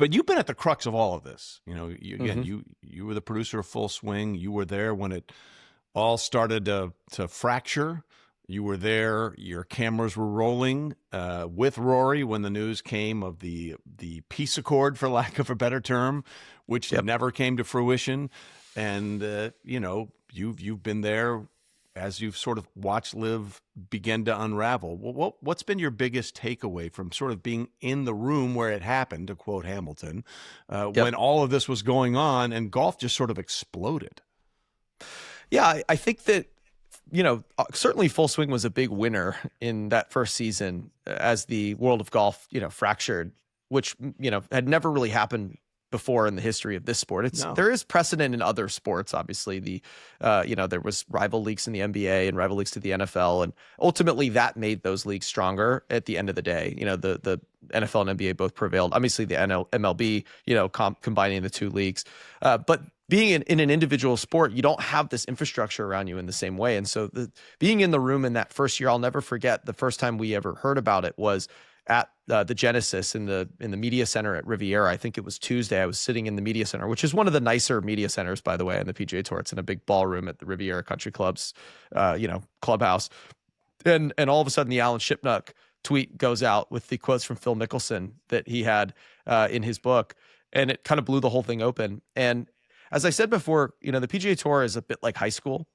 but you've been at the crux of all of this. Again, Mm-hmm. you were the producer of Full Swing. You were there when it all started to fracture. You were there. Your cameras were rolling with Rory when the news came of the peace accord, for lack of a better term, which Yep. never came to fruition. And you've been there as you've sort of watched Liv begin to unravel. What's been your biggest takeaway from sort of being in the room where it happened, to quote Hamilton, when all of this was going on and golf just sort of exploded? Yeah, I think that, certainly Full Swing was a big winner in that first season as the world of golf, fractured, which, had never really happened before in the history of this sport. There is precedent in other sports. Obviously, there was rival leagues in the NBA and rival leagues to the NFL, and ultimately that made those leagues stronger at the end of the day. The NFL and NBA both prevailed. Obviously, the MLB, combining the two leagues, but being in an individual sport, you don't have this infrastructure around you in the same way. And so being in the room in that first year, I'll never forget the first time we ever heard about it was at the Genesis in the media center at Riviera. I think it was Tuesday. I was sitting in the media center, which is one of the nicer media centers, by the way, in the PGA Tour. It's in a big ballroom at the Riviera Country Club's, clubhouse. And all of a sudden the Alan Shipnuck tweet goes out with the quotes from Phil Mickelson that he had in his book. And it kind of blew the whole thing open. And as I said before, the PGA Tour is a bit like high school.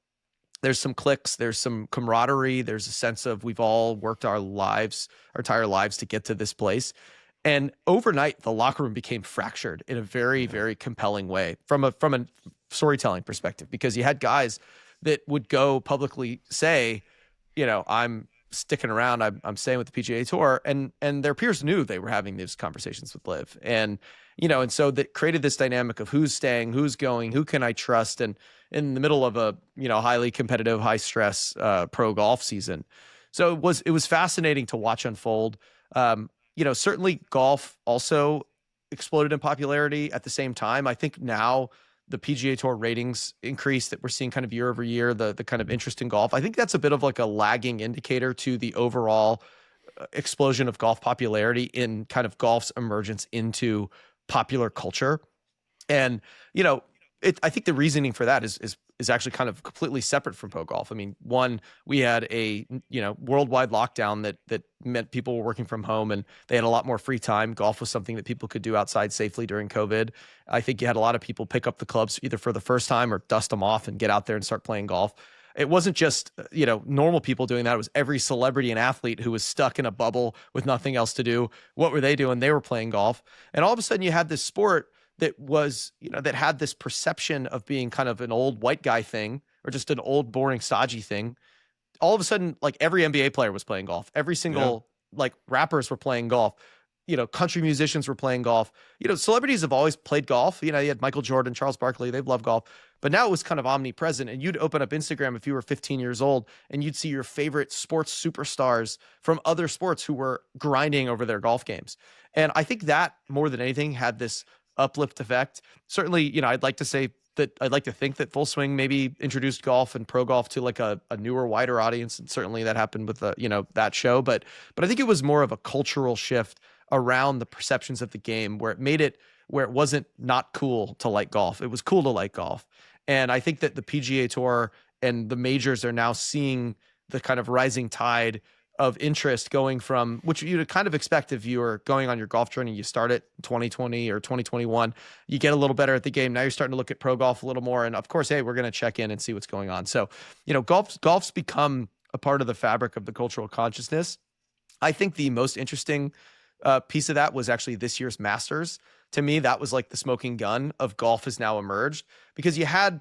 There's some cliques, there's some camaraderie, there's a sense of we've all worked our entire lives to get to this place. And overnight, the locker room became fractured in a very, very compelling way from a storytelling perspective, because you had guys that would go publicly say, I'm sticking around, I'm staying with the PGA Tour, and their peers knew they were having these conversations with Liv. And so that created this dynamic of who's staying, who's going, who can I trust, and in the middle of a highly competitive, high stress pro golf season. So it was fascinating to watch unfold. Certainly golf also exploded in popularity at the same time. I think now the PGA Tour ratings increase that we're seeing kind of year over year, the kind of interest in golf, I think that's a bit of like a lagging indicator to the overall explosion of golf popularity in kind of golf's emergence into popular culture. And, I think the reasoning for that is actually kind of completely separate from pro golf. I mean, one, we had a, worldwide lockdown that meant people were working from home and they had a lot more free time. Golf was something that people could do outside safely during COVID. I think you had a lot of people pick up the clubs either for the first time or dust them off and get out there and start playing golf. It wasn't just, normal people doing that. It was every celebrity and athlete who was stuck in a bubble with nothing else to do. What were they doing? They were playing golf. And all of a sudden you had this sport that was, that had this perception of being kind of an old white guy thing or just an old, boring, stodgy thing. All of a sudden, like every NBA player was playing golf. Every single, rappers were playing golf. Country musicians were playing golf. Celebrities have always played golf. You had Michael Jordan, Charles Barkley, they've loved golf. But now it was kind of omnipresent. And you'd open up Instagram if you were 15 years old and you'd see your favorite sports superstars from other sports who were grinding over their golf games. And I think that more than anything had this uplift effect. Certainly, I'd like to think that Full Swing maybe introduced golf and pro golf to like a newer, wider audience. And certainly that happened with that show. But I think it was more of a cultural shift around the perceptions of the game where it wasn't not cool to like golf. It was cool to like golf. And I think that the PGA Tour and the majors are now seeing the kind of rising tide of interest going from, which you'd kind of expect if you were going on your golf journey, you start it in 2020 or 2021, you get a little better at the game. Now you're starting to look at pro golf a little more. And of course, hey, we're going to check in and see what's going on. So, golf's become a part of the fabric of the cultural consciousness. I think the most interesting piece of that was actually this year's Masters. To me, that was like the smoking gun of golf has now emerged, because you had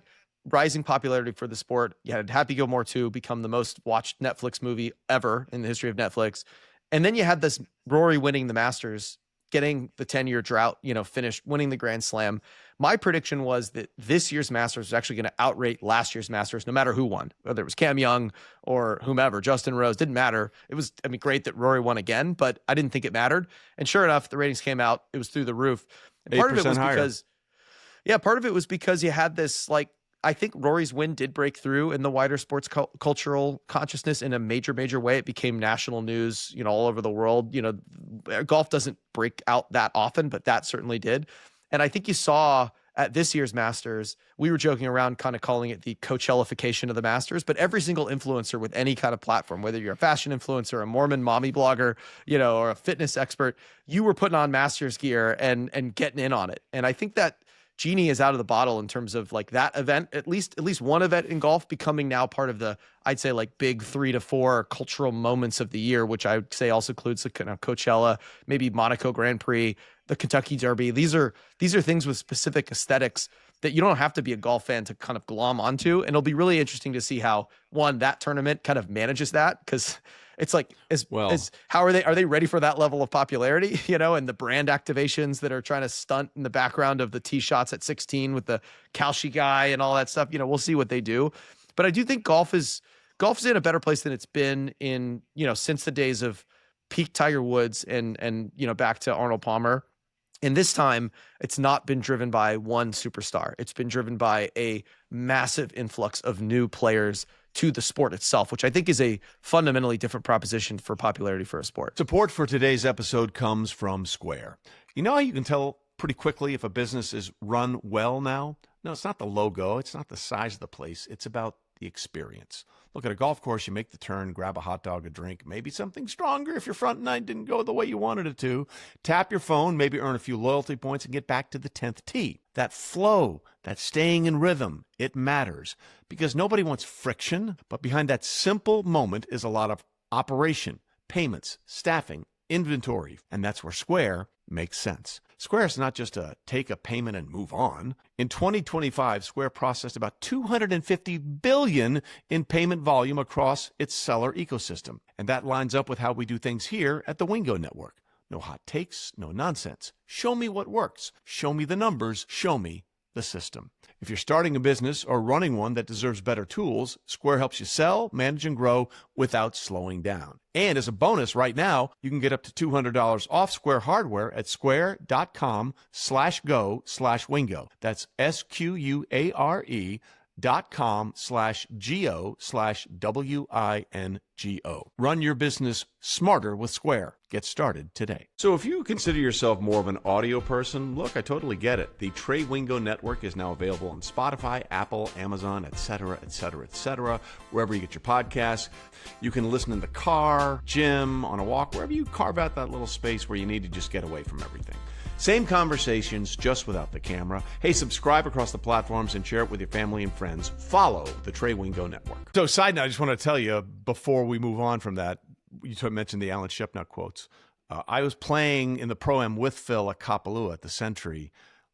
rising popularity for the sport. You had Happy Gilmore 2 become the most watched Netflix movie ever in the history of Netflix. And then you had this Rory winning the Masters, getting the 10-year drought, finished, winning the Grand Slam. My prediction was that this year's Masters was actually going to outrate last year's Masters, no matter who won, whether it was Cam Young or whomever, Justin Rose, didn't matter. It was, great that Rory won again, but I didn't think it mattered. And sure enough, the ratings came out. It was through the roof. And part of it was higher. because you had this I think Rory's win did break through in the wider sports cultural consciousness in a major way. It became national news, all over the world. Golf doesn't break out that often, but that certainly did. And I think you saw at this year's Masters, we were joking around kind of calling it the Coachellafication of the Masters, but every single influencer with any kind of platform, whether you're a fashion influencer, a Mormon mommy blogger, or a fitness expert, you were putting on Masters gear and getting in on it. And I think that genie is out of the bottle in terms of like that event, at least one event in golf becoming now part of the, I'd say like big 3 to 4 cultural moments of the year, which I would say also includes the Coachella, maybe Monaco Grand Prix, the Kentucky Derby. These are things with specific aesthetics that you don't have to be a golf fan to kind of glom onto. And it'll be really interesting to see how that tournament kind of manages that, because it's like, how are they ready for that level of popularity, and the brand activations that are trying to stunt in the background of the tee shots at 16 with the Kalshi guy and all that stuff. We'll see what they do. But I do think golf is in a better place than it's been in, since the days of peak Tiger Woods and back to Arnold Palmer. And this time, it's not been driven by one superstar. It's been driven by a massive influx of new players to the sport itself, which I think is a fundamentally different proposition for popularity for a sport. Support for today's episode comes from Square. You know how you can tell pretty quickly if a business is run well now? No, it's not the logo. It's not the size of the place. It's about the experience. Look, at a golf course, you make the turn, grab a hot dog, a drink, maybe something stronger if your front nine didn't go the way you wanted it to. Tap your phone, maybe earn a few loyalty points and get back to the 10th tee. That flow, that staying in rhythm, it matters because nobody wants friction, but behind that simple moment is a lot of operation, payments, staffing, inventory, and that's where Square makes sense. Square is not just a take a payment and move on. In 2025, Square processed about $250 billion in payment volume across its seller ecosystem. And that lines up with how we do things here at the Wingo Network. No hot takes, no nonsense. Show me what works. Show me the numbers. Show me the system. If you're starting a business or running one that deserves better tools, Square helps you sell, manage, and grow without slowing down. And as a bonus right now, you can get up to $200 off Square hardware at square.com/go/wingo. That's SQUARE.com/GO/WINGO. Run your business smarter with Square. Get started today. So if you consider yourself more of an audio person, look, I totally get it. The Trey Wingo Network is now available on Spotify, Apple, Amazon, etc., wherever you get your podcasts. You can listen in the car, gym, on a walk, wherever you carve out that little space where you need to just get away from everything. Same conversations, just without the camera. Hey, subscribe across the platforms and share it with your family and friends. Follow the Trey Wingo Network. So, side note, I just want to tell you before we move on from that, you mentioned the Alan Shipnuck quotes. I was playing in the Pro-Am with Phil at Kapalua at the Century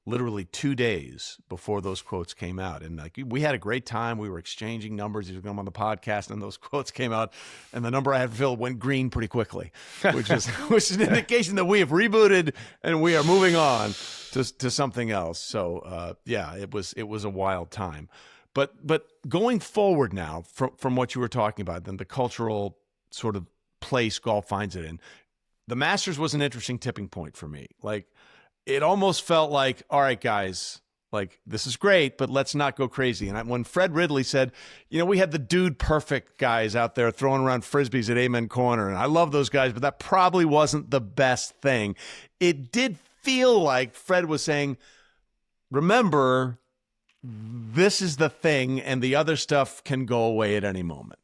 literally 2 days before those quotes came out. And we had a great time. We were exchanging numbers. He was going on the podcast, and those quotes came out. And the number I had for Phil went green pretty quickly, which is an indication that we have rebooted and we are moving on to something else. So, it was a wild time. But going forward now, from what you were talking about, then the cultural sort of place golf finds it in, the Masters was an interesting tipping point for me. It almost felt like, all right, guys, this is great, but let's not go crazy. And when Fred Ridley said, we had the dude perfect guys out there throwing around Frisbees at Amen Corner, and I love those guys, but that probably wasn't the best thing. It did feel like Fred was saying, remember, this is the thing, and the other stuff can go away at any moment.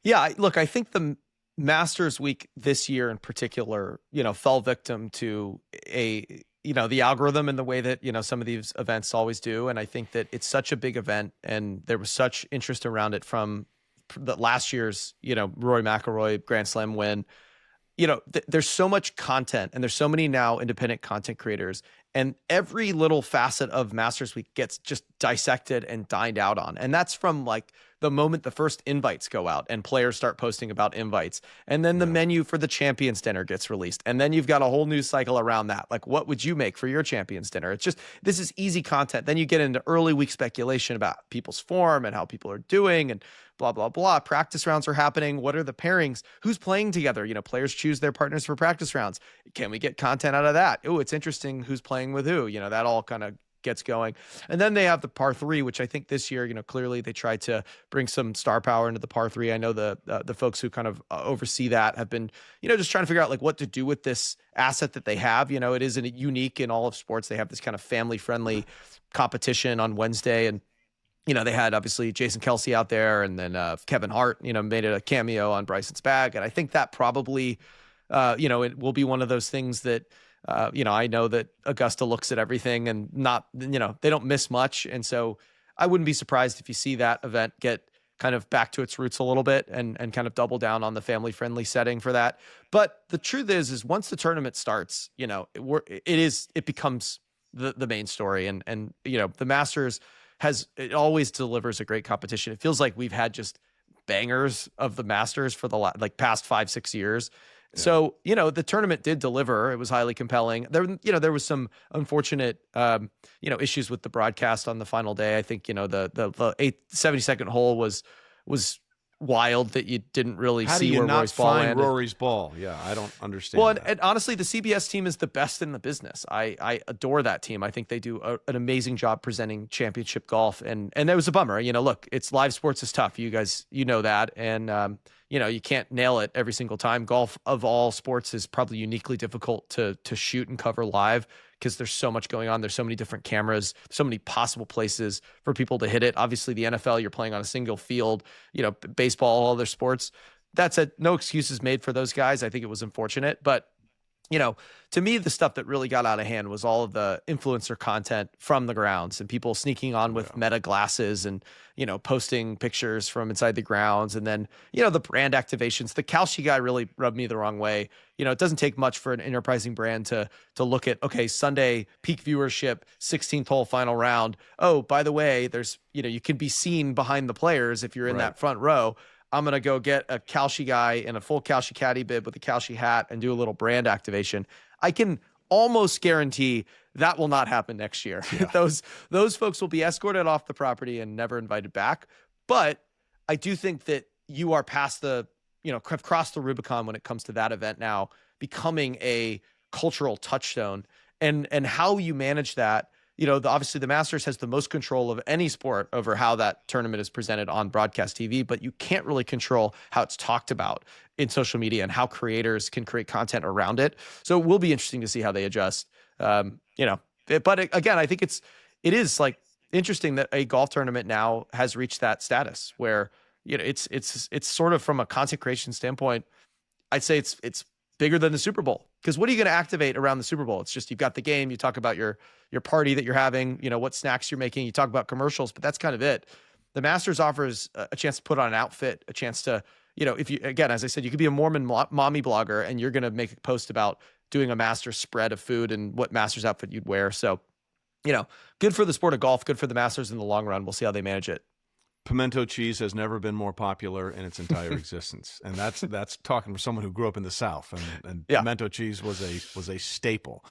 Yeah, look, I think the Masters week this year in particular, fell victim to the algorithm in the way that, some of these events always do. And I think that it's such a big event and there was such interest around it from the last year's, Rory McIlroy Grand Slam win. There's so much content and there's so many now independent content creators, and every little facet of Masters Week gets just dissected and dined out on. And that's from the moment the first invites go out and players start posting about invites, and then the menu for the Champions Dinner gets released. And then you've got a whole news cycle around that. What would you make for your Champions Dinner? It's just, this is easy content. Then you get into early week speculation about people's form and how people are doing and blah, blah, blah. Practice rounds are happening. What are the pairings? Who's playing together? Players choose their partners for practice rounds. Can we get content out of that? Oh, it's interesting who's playing with who. That all kind of gets going. And then they have the par 3, which I think this year, clearly they tried to bring some star power into the par 3. I know the folks who kind of oversee that have been, just trying to figure out like what to do with this asset that they have. It isn't unique in all of sports. They have this kind of family friendly competition on Wednesday, and they had obviously Jason Kelsey out there, and then Kevin Hart, made it a cameo on Bryson's bag. And I think that probably, it will be one of those things that, I know that Augusta looks at everything and not, they don't miss much. And so I wouldn't be surprised if you see that event get kind of back to its roots a little bit and kind of double down on the family friendly setting for that. But the truth is once the tournament starts, it becomes the main story. And the Masters it always delivers a great competition. It feels like we've had just bangers of the Masters for the past 5-6 years. Yeah. So, the tournament did deliver. It was highly compelling. There was some unfortunate, issues with the broadcast on the final day. I think, the 72nd hole was wild that you didn't really see where Rory's ball landed. How do you not find Rory's ball? Yeah, I don't understand. Well, and honestly, the CBS team is the best in the business. I adore that team. I think they do an amazing job presenting championship golf, and it was a bummer. Look, it's live sports is tough. You guys, know that, and you can't nail it every single time. Golf of all sports is probably uniquely difficult to shoot and cover live because there's so much going on. There's so many different cameras, so many possible places for people to hit it. Obviously, the NFL, you're playing on a single field, baseball, all other sports. That's no excuses made for those guys. I think it was unfortunate, but to me, the stuff that really got out of hand was all of the influencer content from the grounds and people sneaking on with Meta glasses and, posting pictures from inside the grounds. And then, the brand activations. The Kalshi guy really rubbed me the wrong way. It doesn't take much for an enterprising brand to look at, okay, Sunday peak viewership, 16th hole final round. Oh, by the way, there's, you can be seen behind the players if you're in that front row. I'm going to go get a Kalshi guy in a full Kalshi caddy bib with a Kalshi hat and do a little brand activation. I can almost guarantee that will not happen next year. Yeah. Those folks will be escorted off the property and never invited back. But I do think that you are past have crossed the Rubicon when it comes to that event now becoming a cultural touchstone, and how you manage that. Obviously the Masters has the most control of any sport over how that tournament is presented on broadcast TV, but you can't really control how it's talked about in social media and how creators can create content around it. So it will be interesting to see how they adjust. But again, I think it is like interesting that a golf tournament now has reached that status where, it's sort of from a content creation standpoint, I'd say it's bigger than the Super Bowl. Because what are you going to activate around the Super Bowl? It's just, you've got the game, you talk about your party that you're having, what snacks you're making, you talk about commercials, but that's kind of it. The Masters offers a chance to put on an outfit, a chance to, if you, again, as I said, you could be a Mormon mommy blogger and you're going to make a post about doing a Masters spread of food and what Masters outfit you'd wear. So, good for the sport of golf, good for the Masters in the long run. We'll see how they manage it. Pimento cheese has never been more popular in its entire existence, and that's talking for someone who grew up in the South, and pimento cheese was a staple.